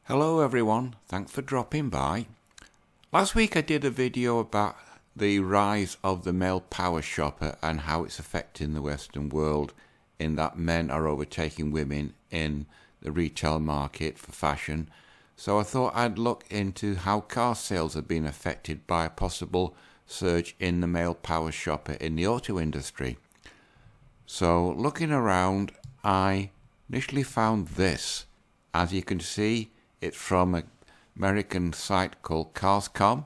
Hello everyone, thanks for dropping by. Last week I did a video about the rise of the male power shopper and how it's affecting the Western world, in that men are overtaking women in the retail market for fashion. So I thought I'd look into how car sales have been affected by a possible surge in the male power shopper in the auto industry. So looking around, I initially found this. As you can see, it's from an American site called cars.com,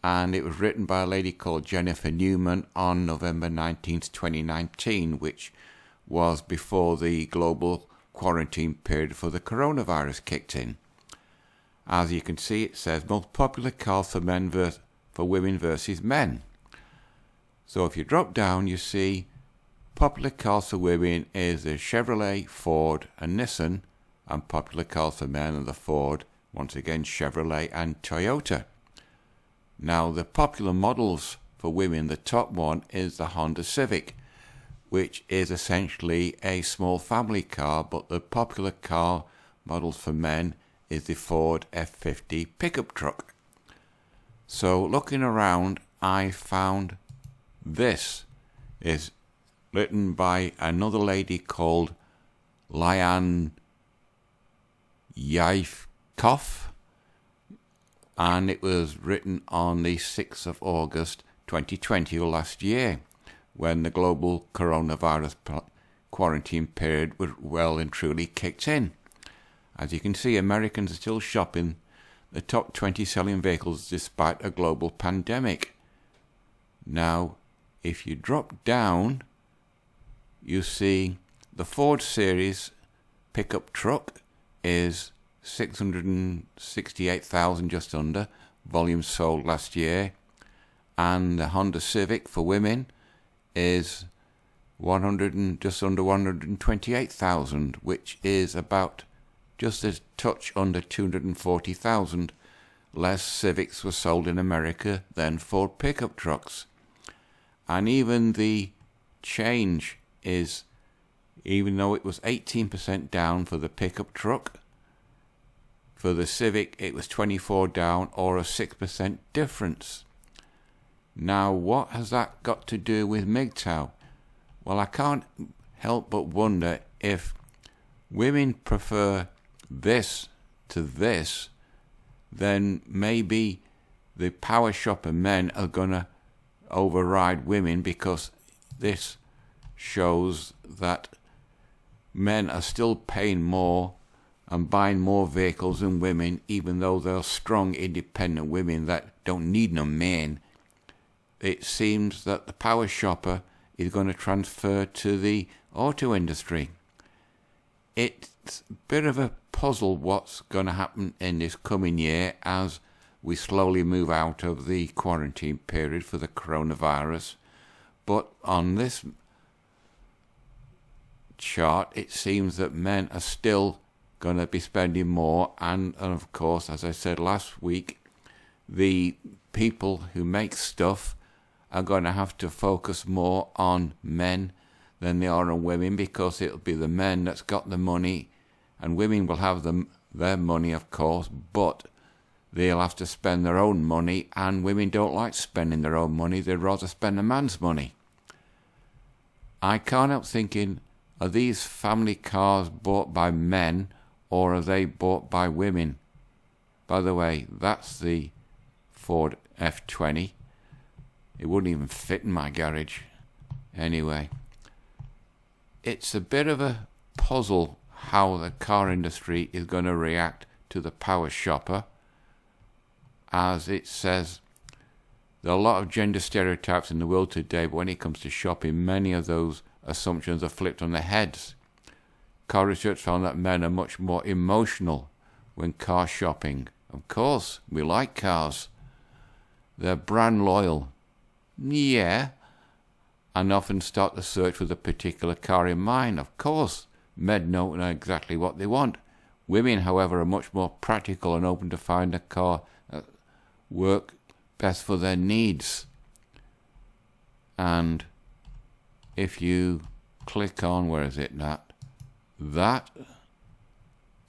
and it was written by a lady called Jennifer Newman on November 19th, 2019, which was before the global quarantine period for the coronavirus kicked in. As you can see, it says most popular cars for women versus men. So if you drop down, you see popular cars for women is the Chevrolet, Ford and Nissan, and popular cars for men are the Ford, once again Chevrolet and Toyota. Now the popular models for women, the top one is the Honda Civic, which is essentially a small family car, but the popular car models for men is the Ford F50 pickup truck. So looking around, I found this is written by another lady called Liane Yaifkoff, and it was written on the 6th of August 2020, or last year, when the global coronavirus quarantine period was well and truly kicked in. As you can see, Americans are still shopping the top 20 selling vehicles despite a global pandemic. Now, if you drop down, you see the Ford series pickup truck is 668,000, just under, volumes sold last year, and the Honda Civic for women is just under 128,000, which is about just a touch under 240,000 less Civics were sold in America than Ford pickup trucks. And even the change is, even though it was 18% down for the pickup truck, for the Civic it was 24 down, or a 6% difference. Now what has that got to do with MGTOW? Well, I can't help but wonder if women prefer this to this, then maybe the power shopper men are going to override women, because this shows that men are still paying more and buying more vehicles than women, even though they're strong, independent women that don't need no man. It seems that the power shopper is going to transfer to the auto industry. It's a bit of a puzzle what's going to happen in this coming year as we slowly move out of the quarantine period for the coronavirus. But on this chart, it seems that men are still going to be spending more, and of course, as I said last week, the people who make stuff are going to have to focus more on men than they are on women, because it'll be the men that's got the money, and women will have their money, of course, but they'll have to spend their own money, and women don't like spending their own money. They'd rather spend a man's money. I can't help thinking, are these family cars bought by men, or are they bought by women? By the way, that's the Ford F20. It wouldn't even fit in my garage. Anyway, it's a bit of a puzzle how the car industry is going to react to the power shopper. As it says, there are a lot of gender stereotypes in the world today, but when it comes to shopping, many of those assumptions are flipped on their heads. Car research found that men are much more emotional when car shopping. Of course, we like cars. They're brand loyal. Yeah. And often start the search with a particular car in mind. Of course, men don't know exactly what they want. Women, however, are much more practical and open to find a car that works best for their needs. And if you click on, where is it, that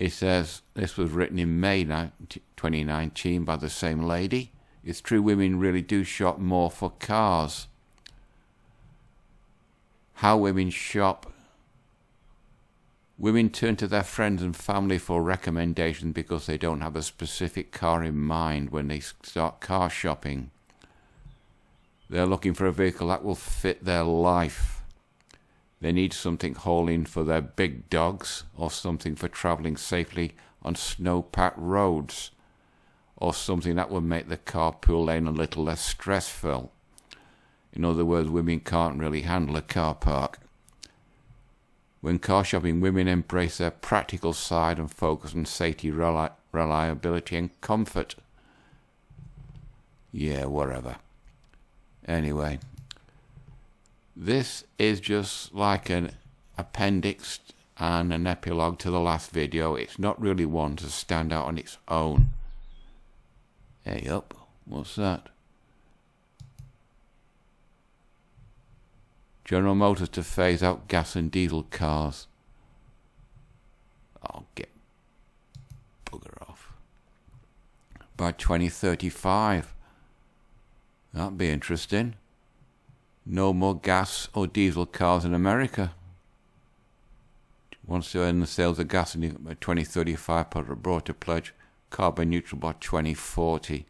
It says, this was written in May 2019 by the same lady. It's true women really do shop more for cars. How women shop. Women turn to their friends and family for recommendations because they don't have a specific car in mind when they start car shopping. They're looking for a vehicle that will fit their life. They need something hauling for their big dogs, or something for travelling safely on snow-packed roads, or something that will make the carpool lane a little less stressful. In other words, women can't really handle a car park. When car shopping, women embrace their practical side and focus on safety, reliability and comfort. Yeah, whatever. Anyway, this is just like an appendix and an epilogue to the last video. It's not really one to stand out on its own. Hey up, what's that? General Motors to phase out gas and diesel cars. I'll get bugger off. By 2035. That'd be interesting. No more gas or diesel cars in America. Wants to end the sales of gas by 2035, put a broader pledge, carbon neutral by 2040.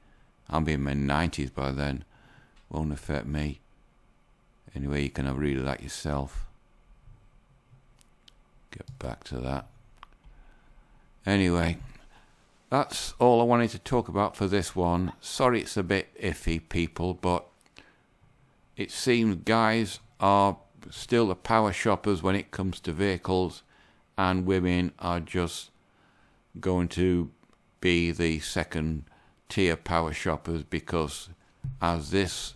I'll be in my 90s by then. Won't affect me. Anyway, you can have a read of that yourself. Get back to that. Anyway, that's all I wanted to talk about for this one. Sorry it's a bit iffy, people, but it seems guys are still the power shoppers when it comes to vehicles, and women are just going to be the second tier power shoppers, because as this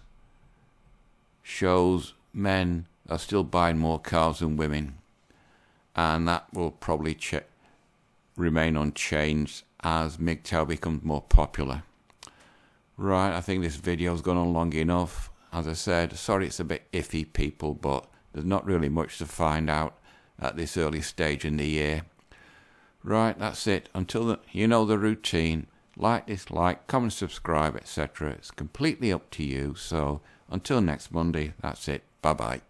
shows, men are still buying more cars than women, and that will probably remain unchanged as MGTOW becomes more popular. Right, I think this video's gone on long enough. As I said, sorry it's a bit iffy, people, but there's not really much to find out at this early stage in the year. Right, that's it. Until you know the routine. Like, dislike, comment, subscribe, etc. It's completely up to you. So until next Monday, that's it. Bye-bye.